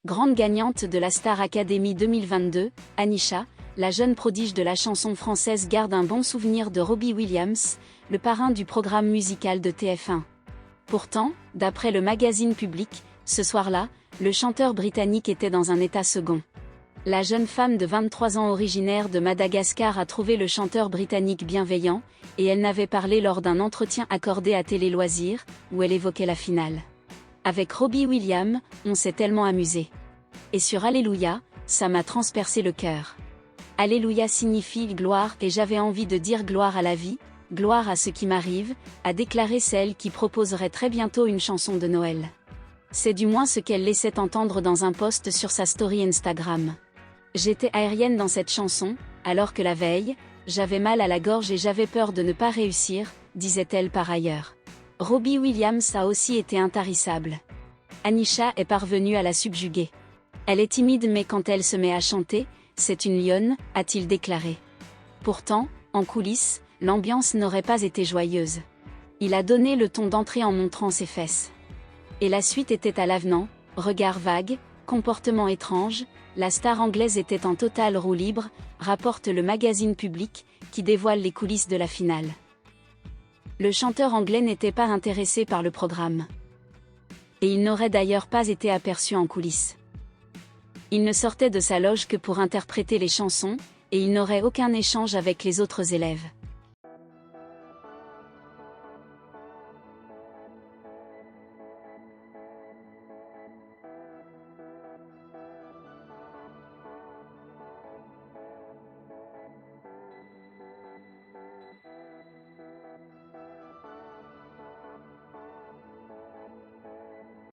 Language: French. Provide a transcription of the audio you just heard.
Grande gagnante de la Star Academy 2022, Anisha, la jeune prodige de la chanson française garde un bon souvenir de Robbie Williams, le parrain du programme musical de TF1. Pourtant, d'après le magazine Public, ce soir-là, le chanteur britannique était dans un état second. La jeune femme de 23 ans originaire de Madagascar a trouvé le chanteur britannique bienveillant, et elle n'avait parlé lors d'un entretien accordé à Télé Loisirs, où elle évoquait la finale. Avec Robbie Williams, on s'est tellement amusé. Et sur Alléluia, ça m'a transpercé le cœur. Alléluia signifie gloire et j'avais envie de dire gloire à la vie, gloire à ce qui m'arrive, a déclaré celle qui proposerait très bientôt une chanson de Noël. C'est du moins ce qu'elle laissait entendre dans un post sur sa story Instagram. J'étais aérienne dans cette chanson, alors que la veille, j'avais mal à la gorge et j'avais peur de ne pas réussir, disait-elle par ailleurs. Robbie Williams a aussi été intarissable. Anisha est parvenue à la subjuguer. Elle est timide mais quand elle se met à chanter, c'est une lionne, a-t-il déclaré. Pourtant, en coulisses, l'ambiance n'aurait pas été joyeuse. Il a donné le ton d'entrée en montrant ses fesses. Et la suite était à l'avenant, regard vague, comportement étrange, la star anglaise était en totale roue libre, rapporte le magazine Public, qui dévoile les coulisses de la finale. Le chanteur anglais n'était pas intéressé par le programme. Et il n'aurait d'ailleurs pas été aperçu en coulisses. Il ne sortait de sa loge que pour interpréter les chansons, et il n'aurait aucun échange avec les autres élèves.